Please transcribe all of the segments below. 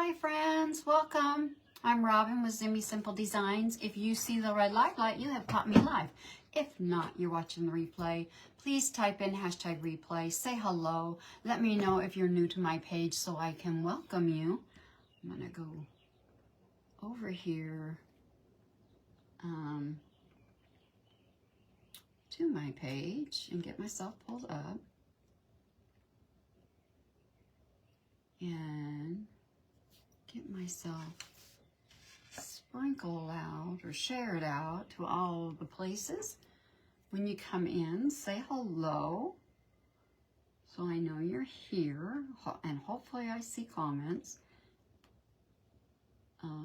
Hi friends, welcome. I'm Robin with Zimmy Simple Designs. If you see the red light, you have caught me live. If not, you're watching the replay. Please type in hashtag replay, say hello. Let me know if you're new to my page so I can welcome you. I'm gonna go over here to my page and get myself pulled up. And get myself sprinkled out or shared out to all the places. When you come in, say hello so I know you're here, and hopefully I see comments.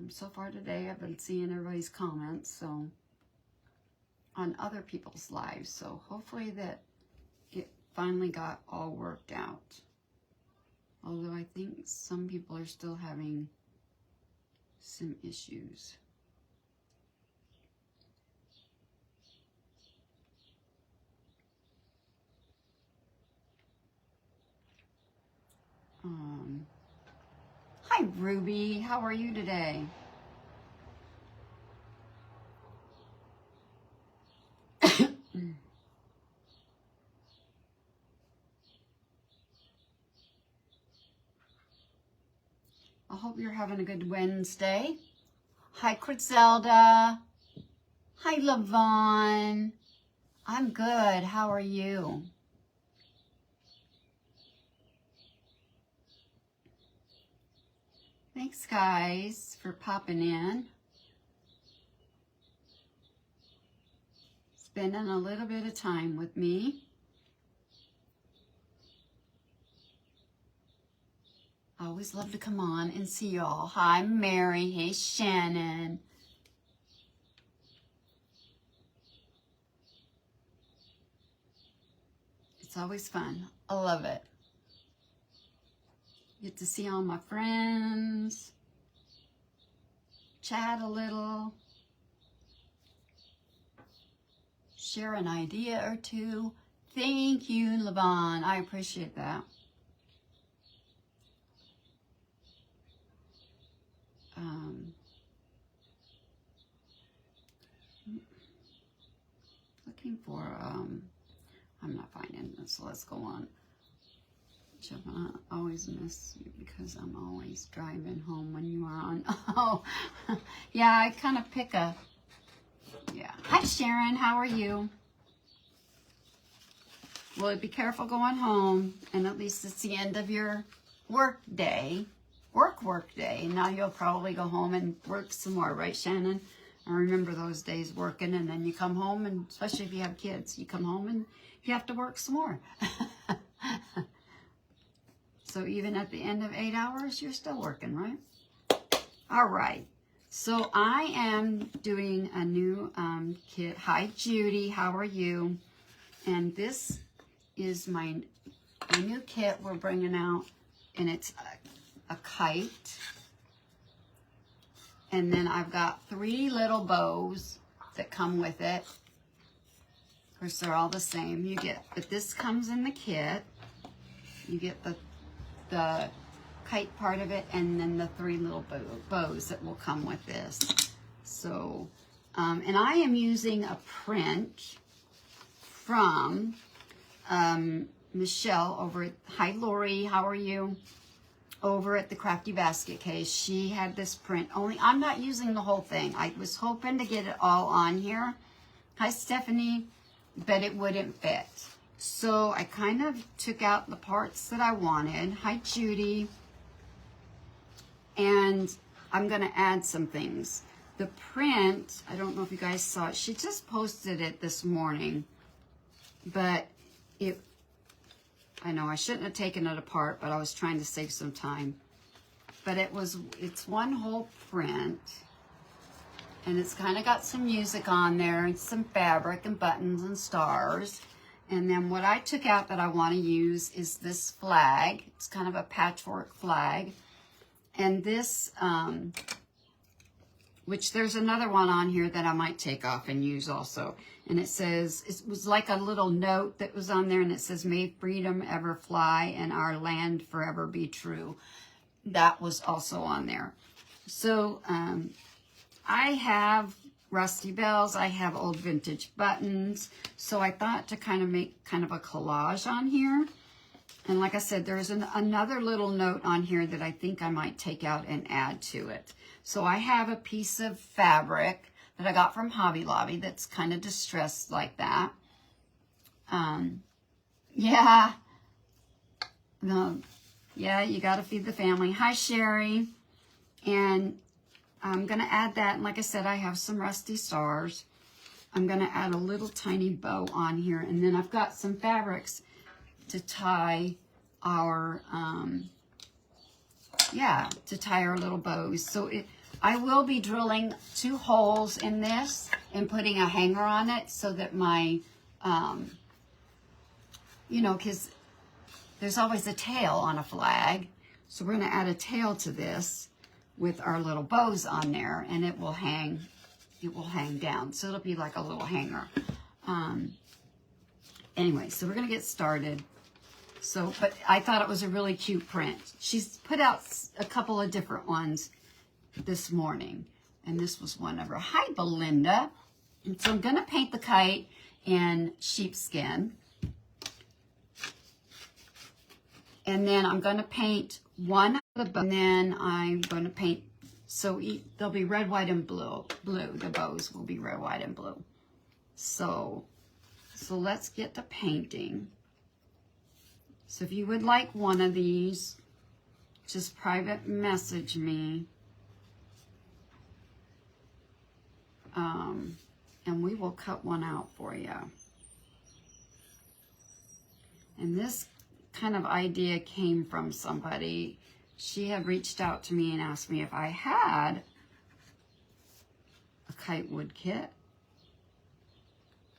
So far today I've been seeing everybody's comments so on other people's lives, so hopefully that it finally got all worked out. Although I think some people are still having some issues. Hi Ruby, how are you today? I hope you're having a good Wednesday. Hi Griselda. Hi Lavon. I'm good. How are you? Thanks guys for popping in. Spending a little bit of time with me. I always love to come on and see y'all. Hi Mary. Hey Shannon. It's always fun. I love it. Get to see all my friends, chat a little, share an idea or two. Thank you, Lavon. I appreciate that. Looking for, I'm not finding this, so let's go on. I always miss you because I'm always driving home when you are on. Oh, yeah, I kind of pick a, yeah. Hi, Sharon, how are you? Well, be careful going home, and at least it's the end of your work day, work day. Now you'll probably go home and work some more, right, Shannon? I remember those days working, and then you come home, and especially if you have kids, you come home and you have to work some more. So even at the end of 8 hours, you're still working, right? All right. So I am doing a new kit. Hi, Judy. How are you? And this is my new kit we're bringing out, and it's a kite. And then I've got 3 little bows that come with it. Of course, they're all the same. You get, but this comes in the kit. You get the kite part of it, and then the 3 little bows that will come with this. So, and I am using a print from Michelle over at, hi Lori, how are you? Over at the Crafty Basket Case. She had this print, only I'm not using the whole thing. I was hoping to get it all on here. Hi Stephanie, but it wouldn't fit. So I kind of took out the parts that I wanted. Hi, Judy. And I'm going to add some things. The print, I don't know if you guys saw it. She just posted it this morning. But I know I shouldn't have taken it apart, but I was trying to save some time. But it's one whole print. And it's kind of got some music on there and some fabric and buttons and stars. And then what I took out that I want to use is this flag. It's kind of a patchwork flag. And this, which there's another one on here that I might take off and use also. And it says, it was like a little note that was on there, and it says, may freedom ever fly and our land forever be true. that was also on there. So I have rusty bells. I have old vintage buttons. So I thought to kind of make kind of a collage on here. And like I said, there's another little note on here that I think I might take out and add to it. So I have a piece of fabric that I got from Hobby Lobby that's kind of distressed like that. Yeah. No. Yeah, you got to feed the family. Hi, Sherry. And I'm going to add that. And like I said, I have some rusty stars. I'm going to add a little tiny bow on here. And then I've got some fabrics to tie our, to tie our little bows. So I will be drilling 2 holes in this and putting a hanger on it so that my, because there's always a tail on a flag. So we're going to add a tail to this with our little bows on there, and it will hang down. So it'll be like a little hanger. Anyway, so we're going to get started. So, but I thought it was a really cute print. She's put out a couple of different ones this morning, and this was one of her. Hi, Belinda. And so I'm going to paint the kite in sheepskin. And then I'm going to paint one of the bows, and then I'm going to paint, so they'll be red, white, and blue. The bows will be red, white, and blue. So let's get to painting. So if you would like one of these, just private message me. And we will cut one out for you. And this kind of idea came from somebody. She had reached out to me and asked me if I had a Kite Wood kit.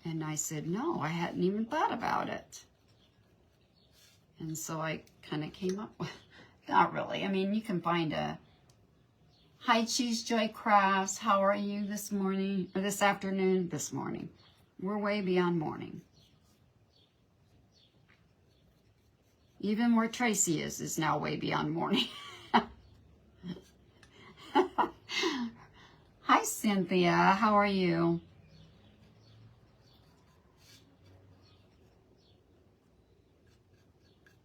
And I said, no, I hadn't even thought about it. And so I kind of came up with, not really. I mean, you can find a, hi, Cheese Joy Crafts. How are you this morning, or this afternoon? This morning. We're way beyond morning. Even where Tracy is now way beyond morning. Hi, Cynthia. How are you?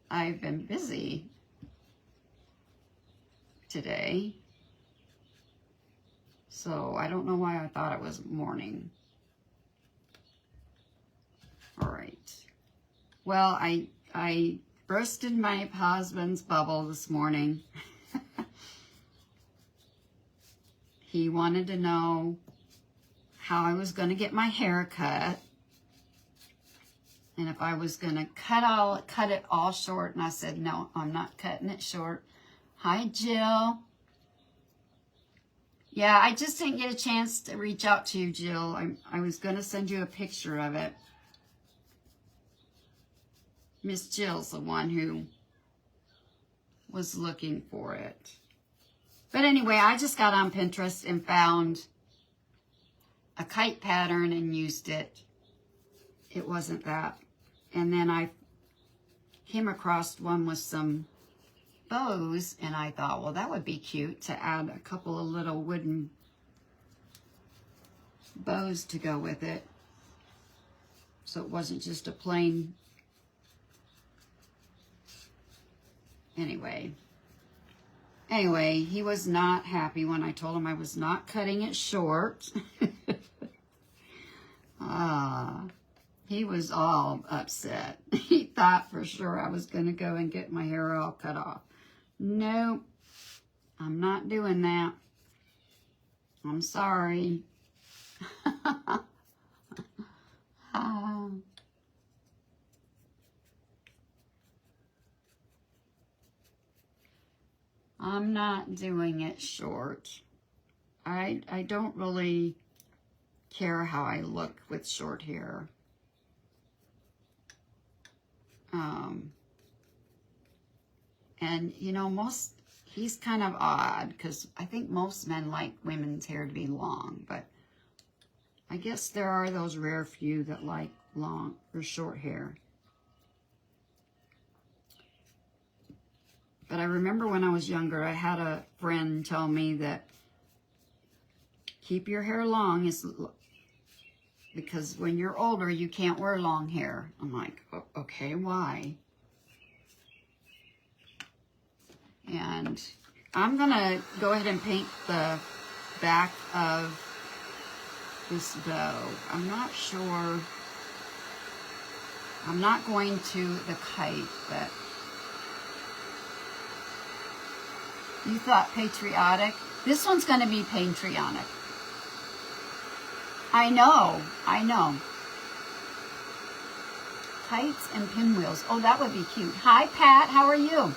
I've been busy today. So I don't know why I thought it was morning. All right. Well, I roasted my husband's bubble this morning. He wanted to know how I was going to get my hair cut. And if I was going to cut it all short. And I said, no, I'm not cutting it short. Hi, Jill. Yeah, I just didn't get a chance to reach out to you, Jill. I was going to send you a picture of it. Miss Jill's the one who was looking for it. But anyway, I just got on Pinterest and found a kite pattern and used it. It wasn't that. And then I came across one with some bows, and I thought, well, that would be cute to add a couple of little wooden bows to go with it. So it wasn't just a plain. Anyway, he was not happy when I told him I was not cutting it short. He was all upset. He thought for sure I was going to go and get my hair all cut off. No, I'm not doing that. I'm sorry. I'm not doing it short. I don't really care how I look with short hair. And, you know, he's kind of odd because I think most men like women's hair to be long, but I guess there are those rare few that like long or short hair. But I remember when I was younger, I had a friend tell me that keep your hair long because when you're older, you can't wear long hair. I'm like, okay, why? And I'm gonna go ahead and paint the back of this bow. I'm not sure. I'm not going to the kite, but you thought patriotic. This one's going to be patriotic. I know. Kites and pinwheels. Oh, that would be cute. Hi, Pat. How are you?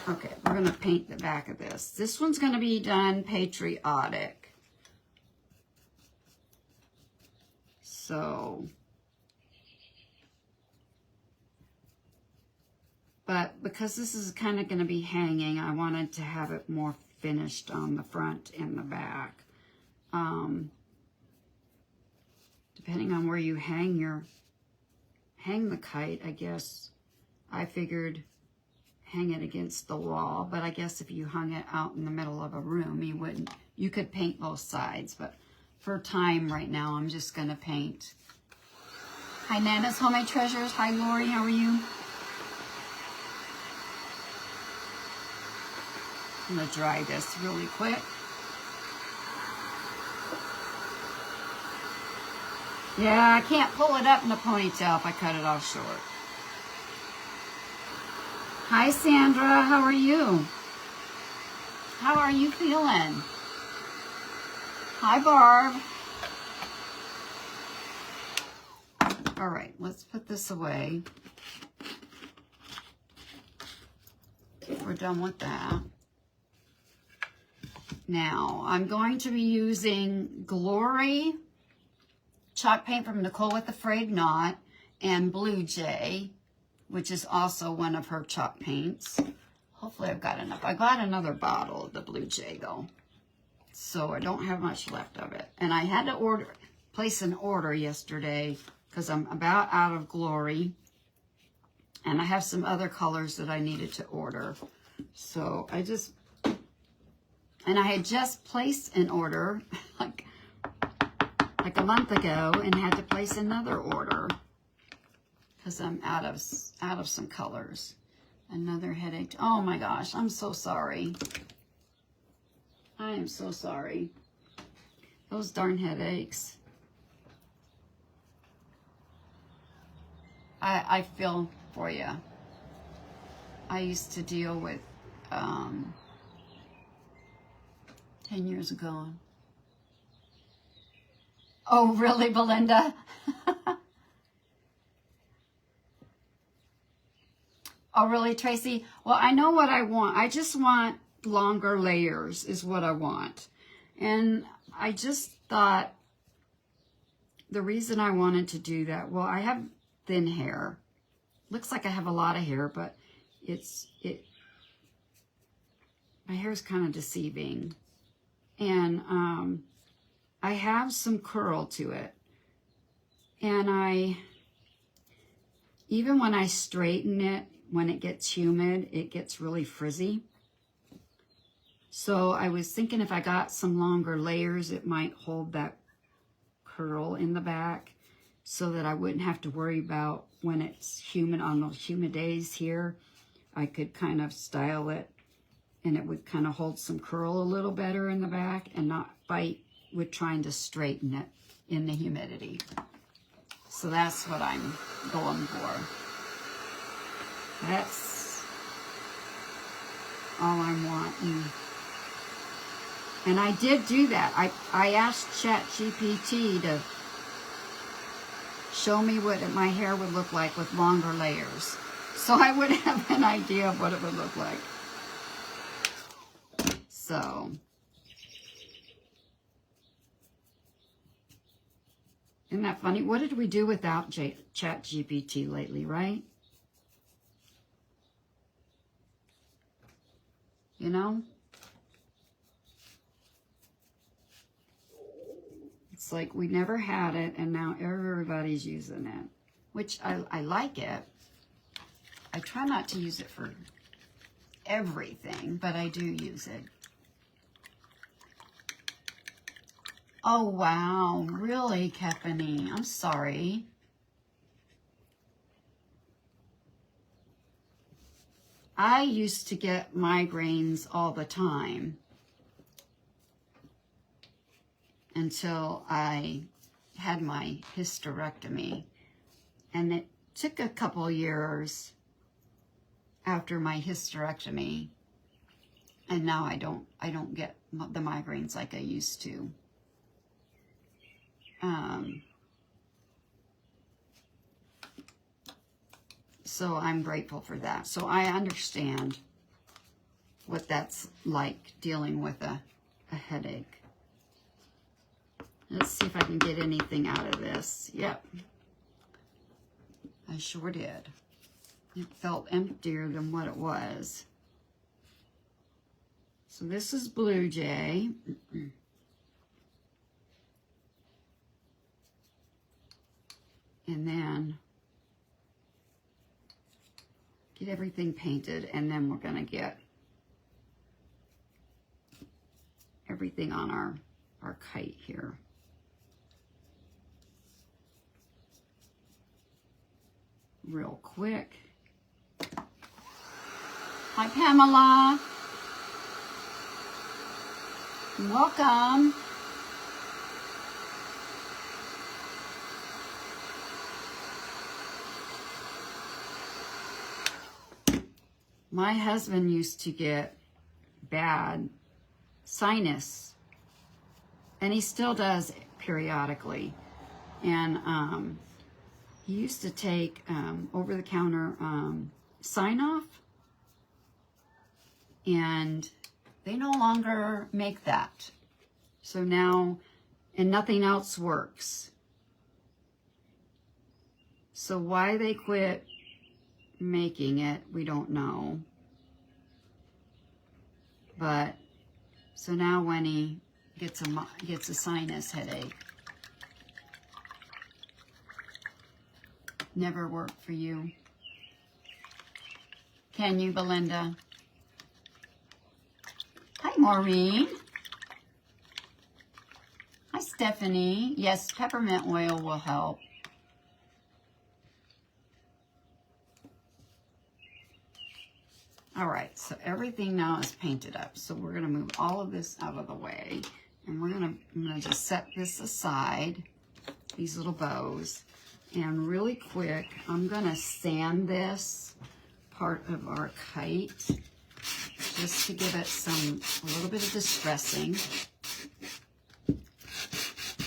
Okay, we're going to paint the back of this. This one's going to be done patriotic. So, but because this is kind of going to be hanging, I wanted to have it more finished on the front and the back. Depending on where you hang the kite, I guess I figured hang it against the wall, but I guess if you hung it out in the middle of a room, you could paint both sides, but for time right now, I'm just gonna paint. Hi, Nana's Homemade Treasures. Hi, Lori, how are you? I'm gonna dry this really quick. Yeah, I can't pull it up in a ponytail if I cut it off short. Hi, Sandra. How are you? How are you feeling? Hi, Barb. All right, let's put this away. We're done with that. Now, I'm going to be using Glory chalk paint from Nicole with the Frayed Knot and Blue Jay, which is also one of her chalk paints. Hopefully I've got enough. I got another bottle of the Blue Jay though, so I don't have much left of it. And I had to place an order yesterday because I'm about out of Glory, and I have some other colors that I needed to order. So and I had just placed an order like a month ago and had to place another order because I'm out of some colors. Another headache. Oh my gosh, I'm so sorry. I am so sorry. Those darn headaches. I feel for you. I used to deal with 10 years ago. Oh, really, Belinda? Oh, really, Tracy? Well, I know what I want. I just want longer layers is what I want. And I just thought the reason I wanted to do that, well, I have thin hair. Looks like I have a lot of hair, but my hair is kind of deceiving. And I have some curl to it. And even when I straighten it, when it gets humid, it gets really frizzy. So I was thinking if I got some longer layers, it might hold that curl in the back so that I wouldn't have to worry about when it's humid on those humid days here. I could kind of style it and it would kind of hold some curl a little better in the back and not bite with trying to straighten it in the humidity. So that's what I'm going for. That's all I'm wanting. And I did do that. I asked ChatGPT to show me what my hair would look like with longer layers. So I would have an idea of what it would look like. So, isn't that funny? What did we do without ChatGPT lately, right? You know? It's like we never had it, and now everybody's using it, which I like it. I try not to use it for everything, but I do use it. Oh, wow. Really, Kefany? I'm sorry. I used to get migraines all the time until I had my hysterectomy. And it took a couple years after my hysterectomy. And now I don't get the migraines like I used to. So I'm grateful for that. So I understand what that's like, dealing with a headache. Let's see if I can get anything out of this. Yep. I sure did. It felt emptier than what it was. So this is Blue Jay. And then get everything painted, and then we're gonna get everything on our kite here. Real quick. Hi, Pamela. Welcome. My husband used to get bad sinus, and he still does periodically. And he used to take over-the-counter sign-off, and they no longer make that. So now, and nothing else works. So why they quit making it, we don't know. But so now when he gets a sinus headache, never worked for you. Can you, Belinda? Hi, Maureen. Hi, Stephanie. Yes, peppermint oil will help. All right, so everything now is painted up. So we're gonna move all of this out of the way, and I'm gonna just set this aside, these little bows. And really quick, I'm gonna sand this part of our kite just to give it a little bit of distressing.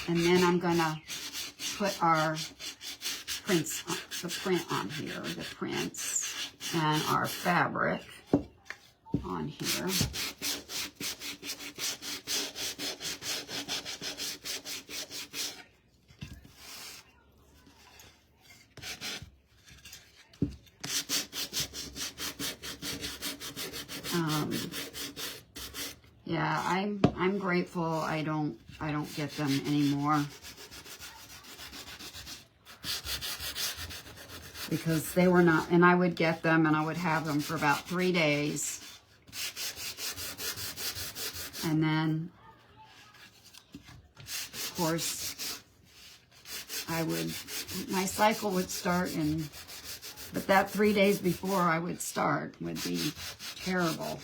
And then I'm gonna put our prints, the print on here, the prints, and our fabric on here. Yeah, I'm grateful I don't get them anymore, because they were not, and I would get them and I would have them for about 3 days. And then, of course, my cycle would start, but that 3 days before I would start would be terrible.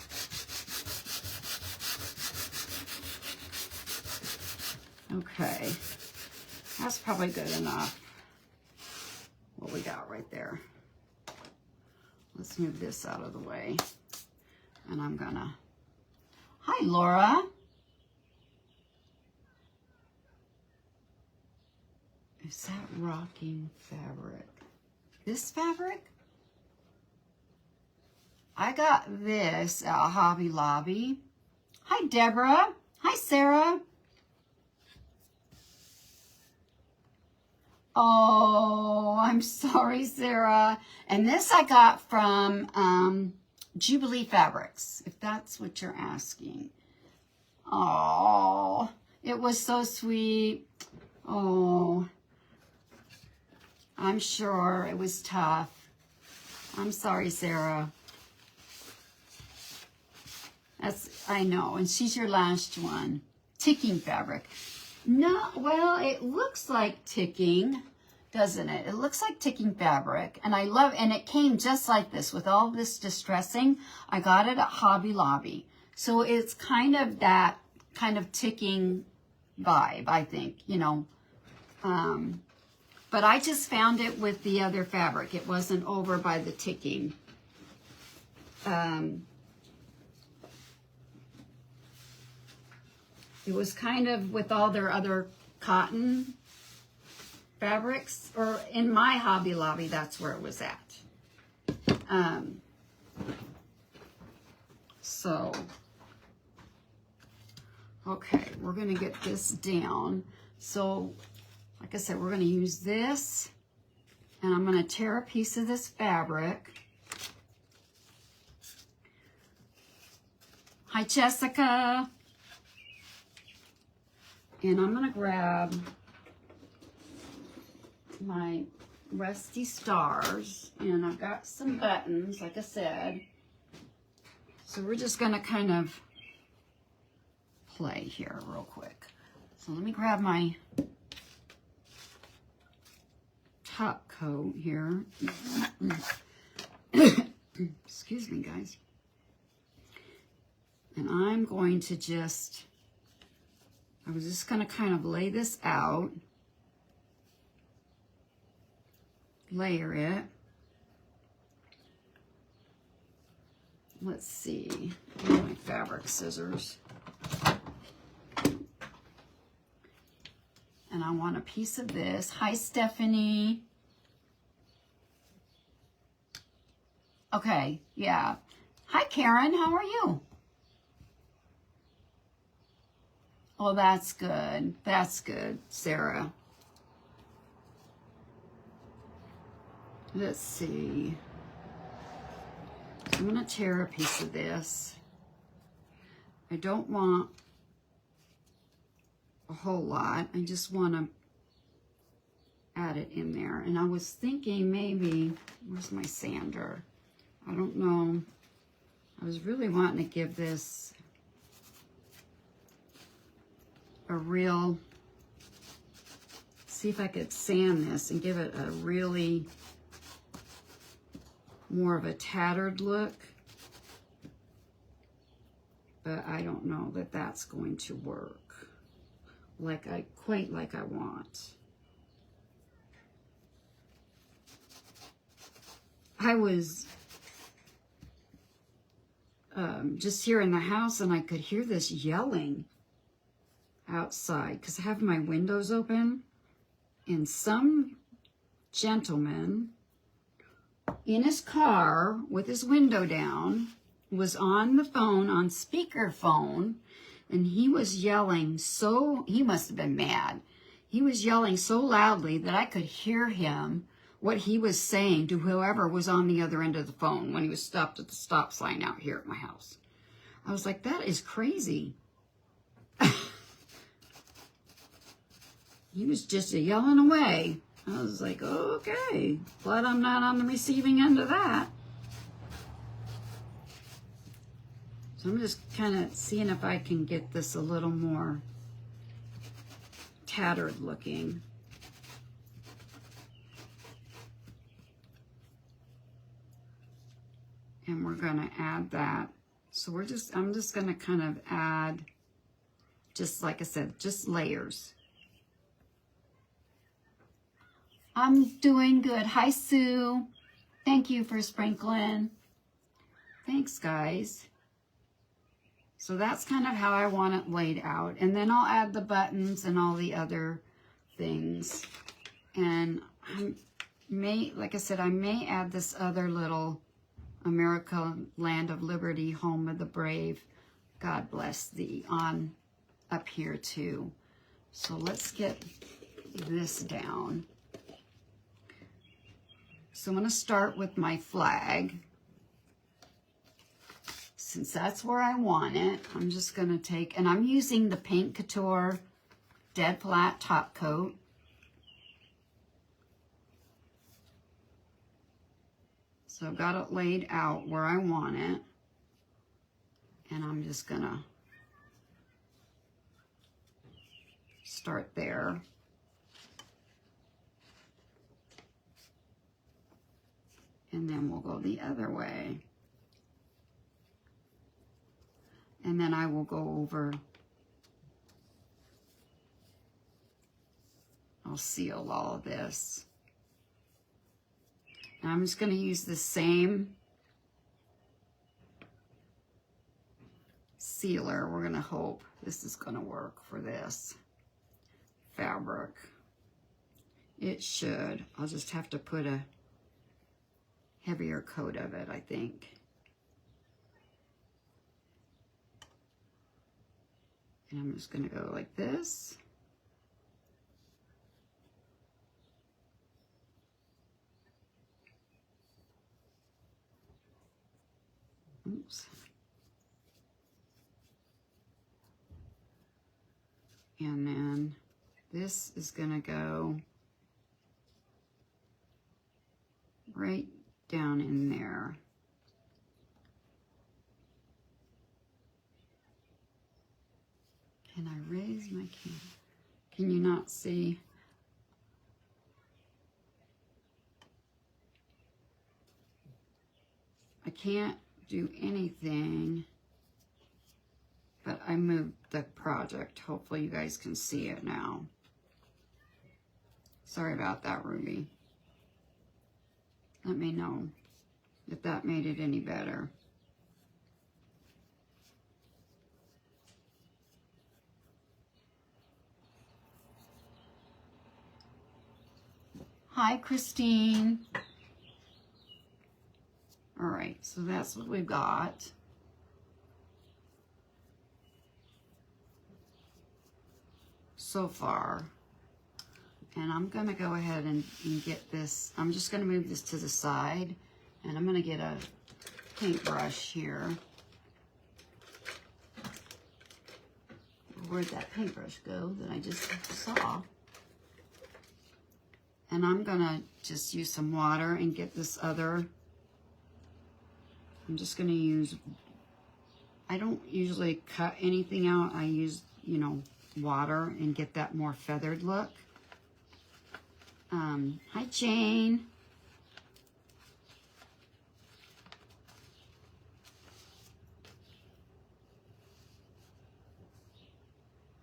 Okay, that's probably good enough. What we got right there. Let's move this out of the way. And I'm gonna, hi Laura. Is that rocking fabric? This fabric? I got this at Hobby Lobby. Hi Deborah. Hi Sarah. Oh, I'm sorry, Sarah. And this I got from Jubilee Fabrics, if that's what you're asking. Oh, it was so sweet. Oh, I'm sure it was tough. I'm sorry, Sarah. I know, and she's your last one. Ticking fabric. No, well, it looks like ticking, doesn't it? It looks like ticking fabric, and I love, and it came just like this with all this distressing. I got it at Hobby Lobby. So it's kind of that kind of ticking vibe, I think, you know. But I just found it with the other fabric. It wasn't over by the ticking. It was kind of with all their other cotton fabrics, or in my Hobby Lobby, that's where it was at. So, okay, we're going to get this down. So, like I said, we're going to use this, and I'm going to tear a piece of this fabric. Hi, Jessica. And I'm going to grab my Rusty Stars, and I've got some buttons, like I said. So we're just going to kind of play here real quick. So let me grab my top coat here. Excuse me, guys. And I'm going to just, I was just going to kind of lay this out, layer it. Let's see, where are my fabric scissors? And I want a piece of this. Hi, Stephanie. Okay, yeah. Hi, Karen, how are you? Oh, that's good. That's good, Sarah. Let's see. I'm going to tear a piece of this. I don't want a whole lot. I just want to add it in there. And I was thinking maybe, where's my sander? I don't know. I was really wanting to give this a real, see if I could sand this and give it a really more of a tattered look. But I don't know that that's going to work quite like I want. I was just here in the house, and I could hear this yelling outside because I have my windows open, and some gentleman in his car with his window down was on the phone, on speakerphone, and he was yelling so, he must have been mad. He was yelling so loudly that I could hear him, what he was saying to whoever was on the other end of the phone when he was stopped at the stop sign out here at my house. I was like, that is crazy. He was just yelling away. I was like, okay, glad I'm not on the receiving end of that. So I'm just kind of seeing if I can get this a little more tattered looking. And we're going to add that. So I'm just going to kind of add, just like I said, just layers. I'm doing good. Hi, Sue. Thank you for sprinkling. Thanks, guys. So that's kind of how I want it laid out. And then I'll add the buttons and all the other things. And I may, like I said, I may add this other little America, Land of Liberty, Home of the Brave, God bless thee, on up here too. So let's get this down. So I'm going to start with my flag. Since that's where I want it, I'm just going to take, and I'm using the Paint Couture Dead Flat Top Coat. So I've got it laid out where I want it. And I'm just gonna start there. And then we'll go the other way. And then I will go over, I'll seal all of this. And I'm just going to use the same sealer. We're going to hope this is going to work for this fabric. It should. I'll just have to put a heavier coat of it, I think. And I'm just going to go like this. Oops. And then this is going to go right down in there. Can I raise my camera? Can you not see? I can't do anything, but I moved the project. Hopefully you guys can see it now. Sorry about that, Ruby. Let me know if that made it any better. Hi, Christine. All right, so that's what we've got. So far. And I'm gonna go ahead and get this, I'm just gonna move this to the side, and I'm gonna get a paintbrush here. Where'd that paintbrush go that I just saw? And I'm gonna just use some water and get this other, I'm just gonna use, I don't usually cut anything out. I use, you know, water and get that more feathered look. Hi, Jane.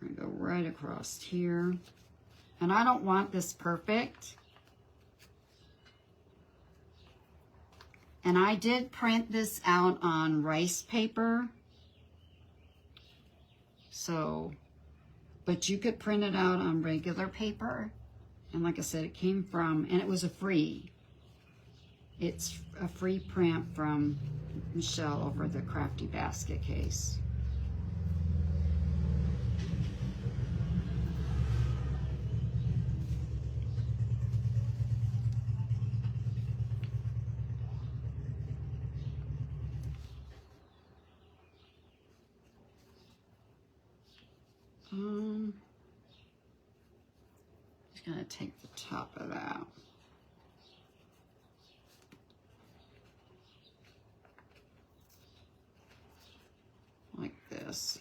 I'm gonna go right across here. And I don't want this perfect. And I did print this out on rice paper. So, but you could print it out on regular paper. And like I said, it came from, and it was it's a free print from Michelle over the Crafty Basket case. Just gonna take the top of that. Like this.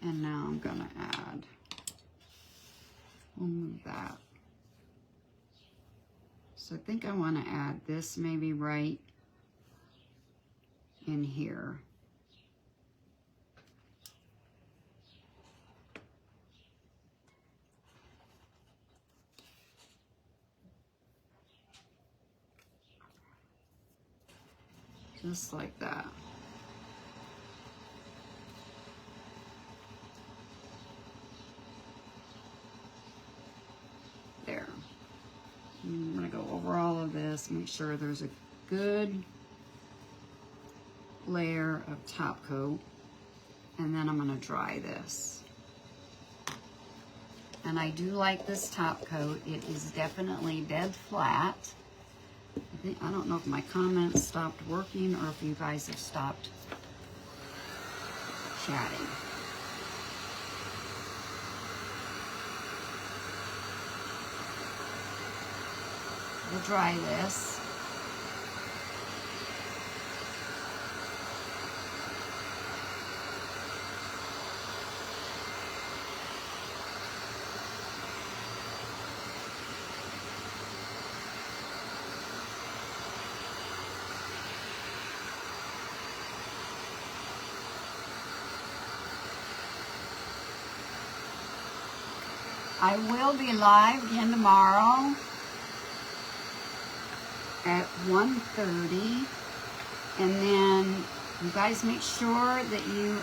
And now I'm gonna add, we'll move that. So I think I wanna add this maybe right in here. Just like that. There. I'm gonna go over all of this, make sure there's a good layer of top coat, and then I'm gonna dry this. And I do like this top coat. It is definitely dead flat. I don't know if my comments stopped working or if you guys have stopped chatting. We'll dry this. I will be live again tomorrow at 1:30, and then you guys make sure that you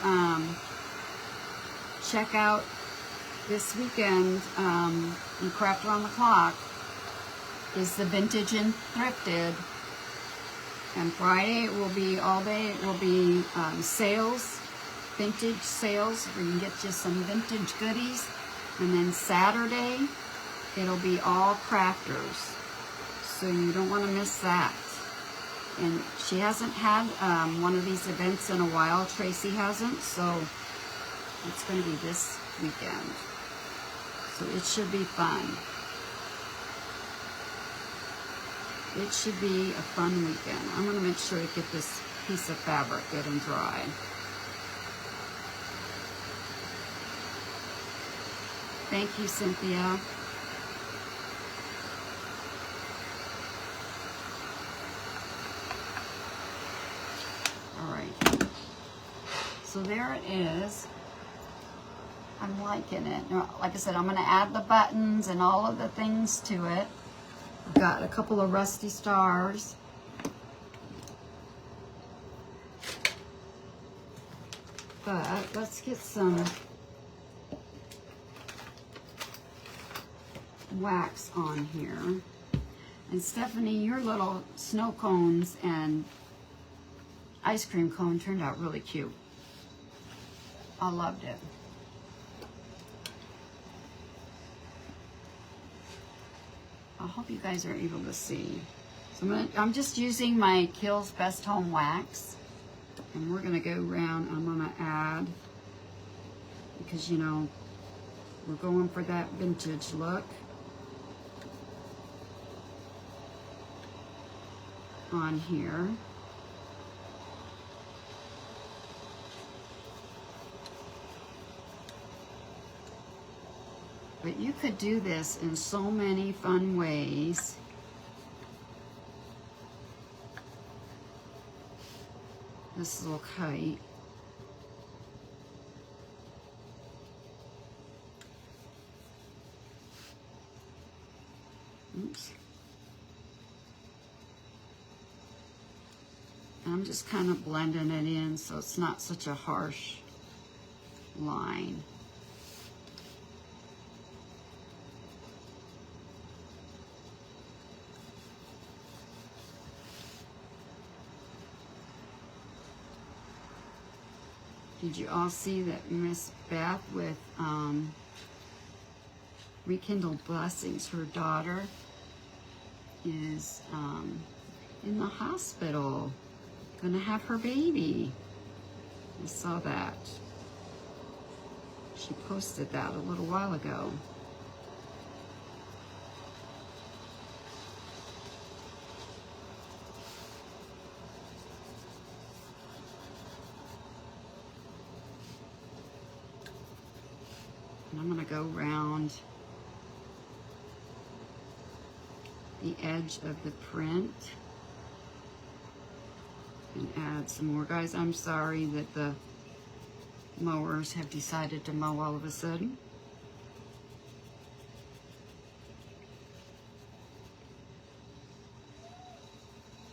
check out this weekend in Craft Around the Clock is the Vintage and Thrifted, and Friday it will be all day. It will be sales, vintage sales, where you can get you some vintage goodies. And then Saturday, it'll be all crafters. So you don't want to miss that. And she hasn't had one of these events in a while. Tracy hasn't. So it's going to be this weekend. So it should be fun. It should be a fun weekend. I'm going to make sure to get this piece of fabric good and dry. Thank you, Cynthia. All right. So there it is. I'm liking it. Now, like I said, I'm going to add the buttons and all of the things to it. I've got a couple of rusty stars. But let's get some wax on here. And Stephanie, your little snow cones and ice cream cone turned out really cute. I loved it. I hope you guys are able to see. So I'm just using my Kiehl's Best Home Wax, and we're gonna go around. I'm gonna add, because you know we're going for that vintage look. On here. But you could do this in so many fun ways. This little kite. Oops. I'm just kind of blending it in so it's not such a harsh line. Did you all see that Miss Beth with Rekindled Blessings, her daughter, is in the hospital, gonna have her baby? I saw that. She posted that a little while ago. And I'm gonna go around the edge of the print and add some more. Guys, I'm sorry that the mowers have decided to mow all of a sudden.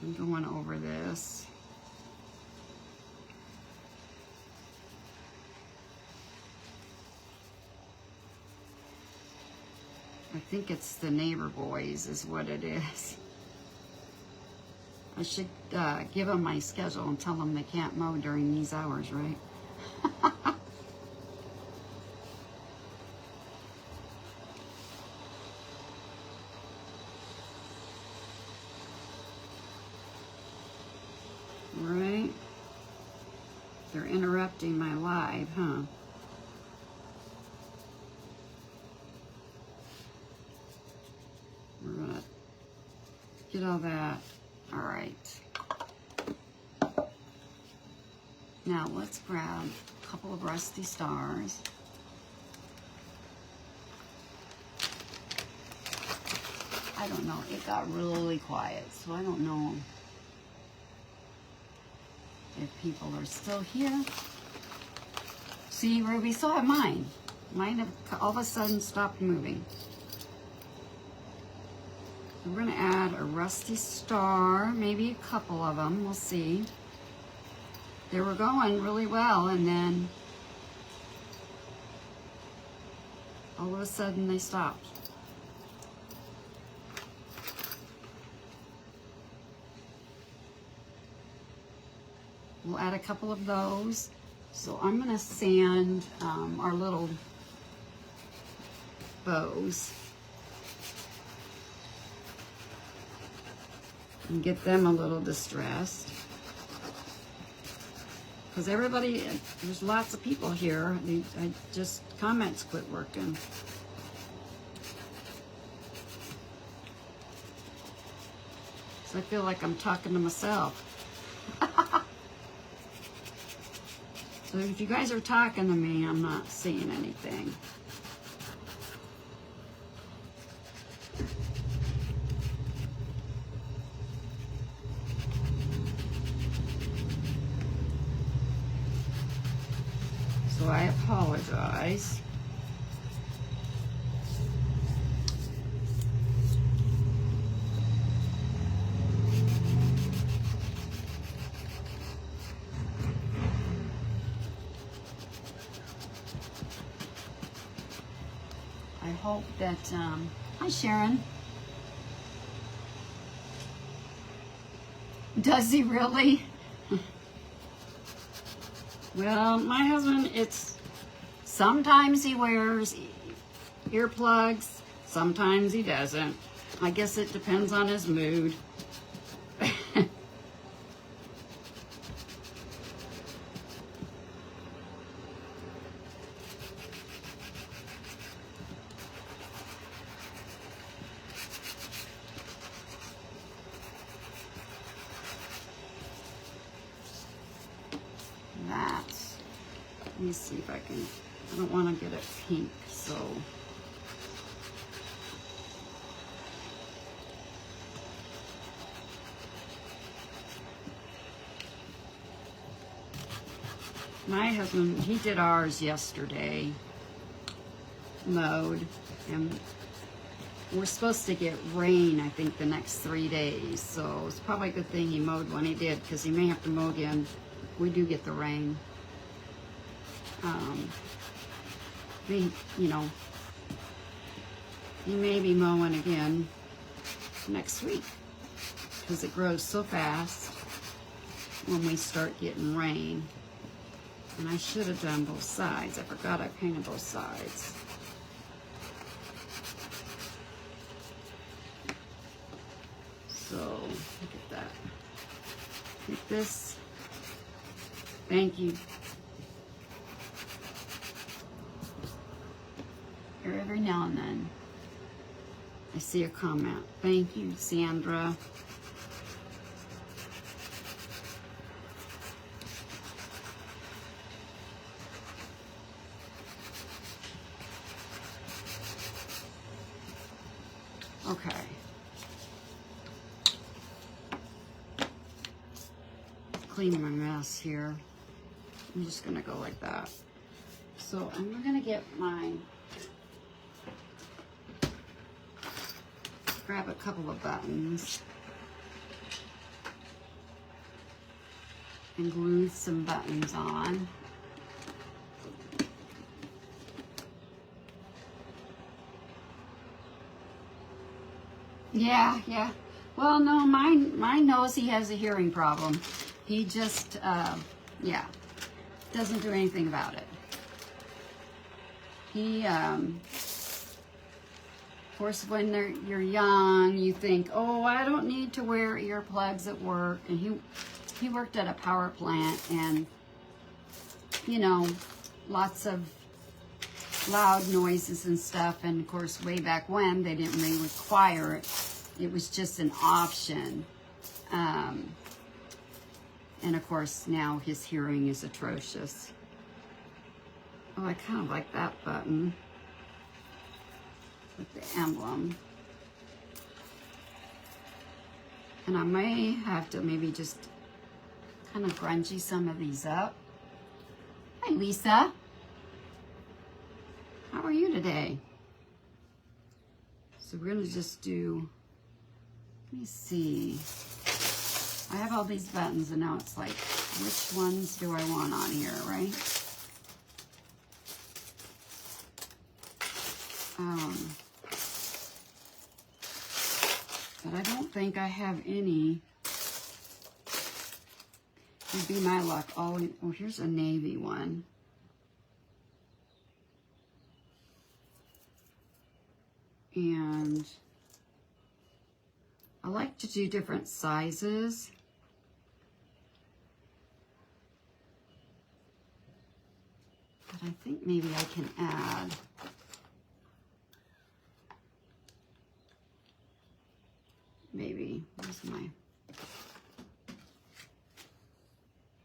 I'm going over this. I think it's the neighbor boys is what it is. I should give them my schedule and tell them they can't mow during these hours, right? Right? They're interrupting my live, huh? We're gonna Get all that. All right. Now let's grab a couple of rusty stars. I don't know. It got really quiet, so I don't know if people are still here. See, Ruby, so have mine. Mine have all of a sudden stopped moving. We're going to add a rusty star, maybe a couple of them. We'll see. They were going really well, and then all of a sudden they stopped. We'll add a couple of those. So I'm going to sand our little bows and get them a little distressed. Because everybody, there's lots of people here. Comments quit working. So I feel like I'm talking to myself. So if you guys are talking to me, I'm not seeing anything. So I apologize. I hope that, hi Sharon. Does he really? Well, my husband, sometimes he wears earplugs, sometimes he doesn't. I guess it depends on his mood. Let me see if I can, I don't want to get it pink, so. My husband, he did ours yesterday, mowed, and we're supposed to get rain, I think, the next 3 days, so it's probably a good thing he mowed when he did, because he may have to mow again. We do get the rain. He may be mowing again next week because it grows so fast when we start getting rain. And I should have done both sides. I forgot I painted both sides. So look at that. Take this. Thank you. Every now and then I see a comment. Thank you, Sandra. Okay. Clean my mess here. I'm just gonna go like that. So I'm gonna get my grab a couple of buttons and glue some buttons on. Yeah. Well, no, mine knows he has a hearing problem. He just, doesn't do anything about it. He, of course, when you're young, you think, oh, I don't need to wear earplugs at work. And he worked at a power plant, and, lots of loud noises and stuff. And, of course, way back when, they didn't really require it. It was just an option. And of course, now his hearing is atrocious. Oh, I kind of like that button with the emblem. And I may have to maybe just kind of grungy some of these up. Hi, Lisa. How are you today? So we're gonna just do, let me see. I have all these buttons and now it's like, which ones do I want on here, right? But I don't think I have any. Would be my luck. Oh, here's a navy one. And I like to do different sizes. But I think maybe I can add maybe, where's my,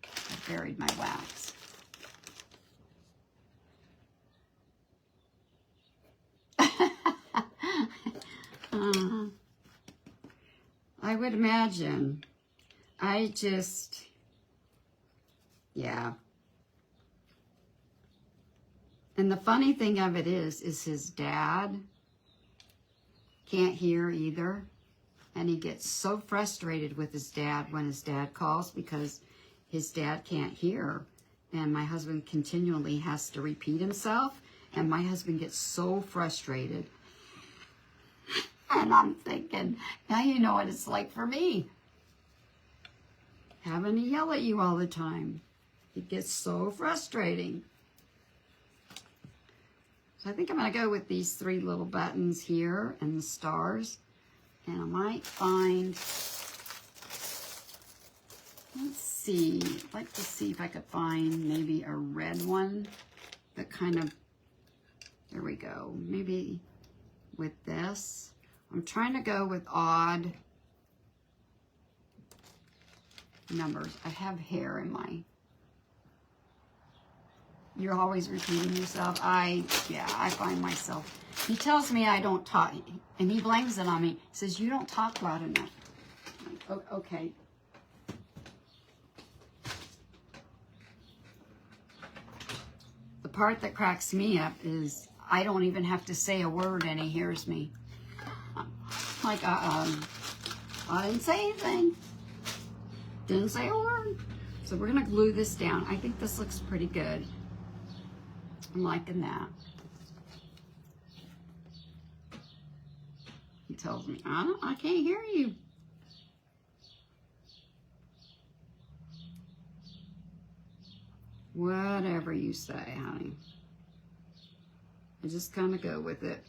I buried my wax. I would imagine. I just, yeah. And the funny thing of it is his dad can't hear either. And he gets so frustrated with his dad when his dad calls because his dad can't hear. And my husband continually has to repeat himself. And my husband gets so frustrated. And I'm thinking, now you know what it's like for me. Having to yell at you all the time. It gets so frustrating. So I think I'm going to go with these 3 little buttons here and the stars. And I might find, let's see, I'd like to see if I could find maybe a red one that kind of, there we go, maybe with this. I'm trying to go with odd numbers. I have hair in my, you're always repeating yourself. I find myself, he tells me I don't talk, and he blames it on me. He says, you don't talk loud enough. Oh, okay. The part that cracks me up is I don't even have to say a word and he hears me. Like, I didn't say anything. Didn't say a word. So we're going to glue this down. I think this looks pretty good. I'm liking that. He tells me, I can't hear you. Whatever you say, honey. I just kind of go with it.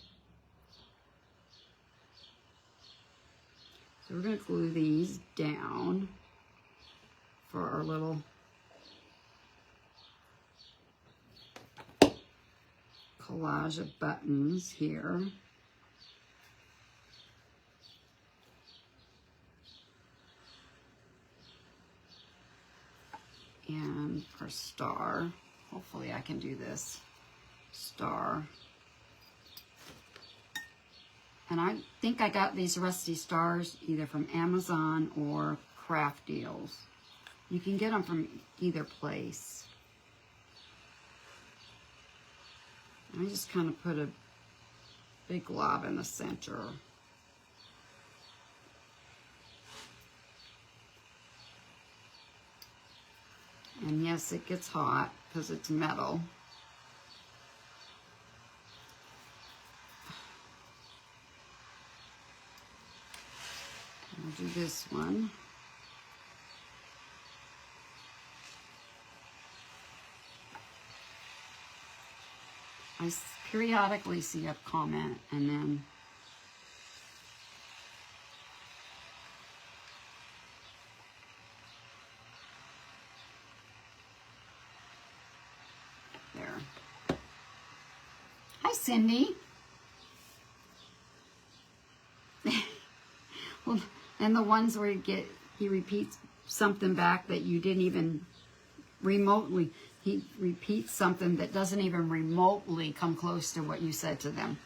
So we're going to glue these down for our little collage of buttons here. And our star. Hopefully I can do this. Star. And I think I got these rusty stars either from Amazon or Craft Deals. You can get them from either place. I just kind of put a big glob in the center. And yes, it gets hot because it's metal. I'll do this one. I periodically see a comment and then there. Hi, Cindy. And the ones where he repeats something back that you didn't even remotely, he repeats something that doesn't even remotely come close to what you said to them.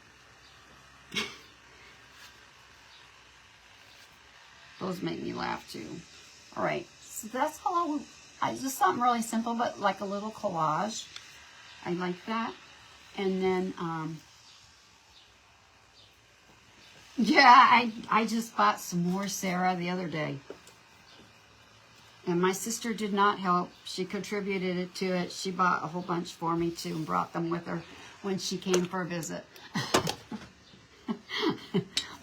Those make me laugh too. All right, so that's all. Just something really simple, but like a little collage. I like that. And then, yeah, I just bought some more Sarah the other day. And my sister did not help. She contributed it to it. She bought a whole bunch for me too and brought them with her when she came for a visit.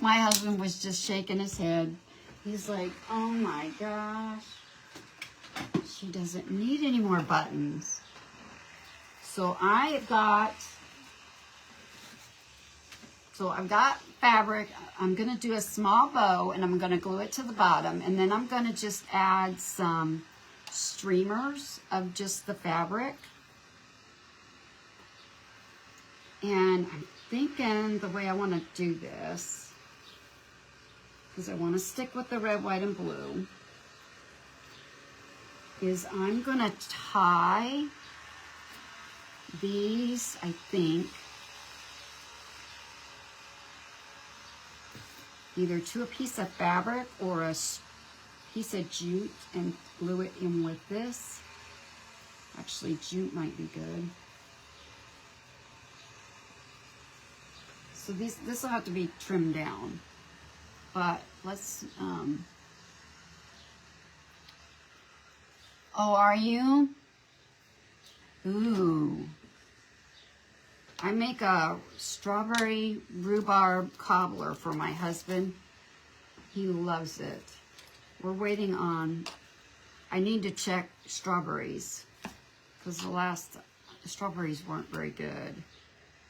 My husband was just shaking his head. He's like, oh my gosh. She doesn't need any more buttons. So I've got fabric. I'm going to do a small bow and I'm going to glue it to the bottom. And then I'm going to just add some streamers of just the fabric. And I'm thinking the way I want to do this, because I want to stick with the red, white, and blue, is I'm going to tie these, I think, either to a piece of fabric or a piece of jute and glue it in with this. Actually, jute might be good. So this will have to be trimmed down. But let's, oh, are you? Ooh. I make a strawberry rhubarb cobbler for my husband. He loves it. We're waiting on, I need to check strawberries because the strawberries weren't very good.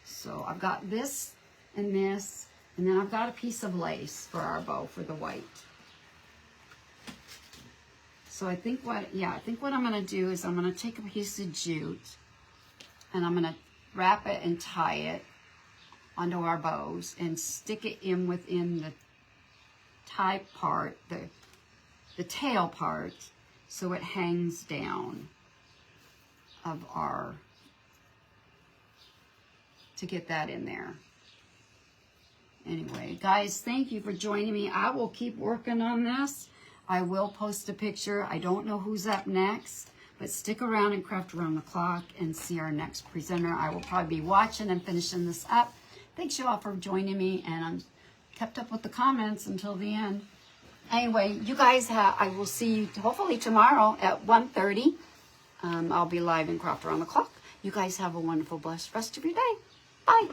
So I've got this, and then I've got a piece of lace for our bow for the white. So I think what I'm going to do is I'm going to take a piece of jute and I'm going to wrap it and tie it onto our bows and stick it in within the tie part, the tail part, so it hangs down of our, to get that in there. Anyway, guys, thank you for joining me. I will keep working on this. I will post a picture. I don't know who's up next, but stick around and craft around the clock and see our next presenter. I will probably be watching and finishing this up. Thanks you all for joining me, and I'm kept up with the comments until the end. Anyway, you guys I will see you hopefully tomorrow at 1:30. I'll be live in Craft Around the Clock. You guys have a wonderful, blessed rest of your day. Bye.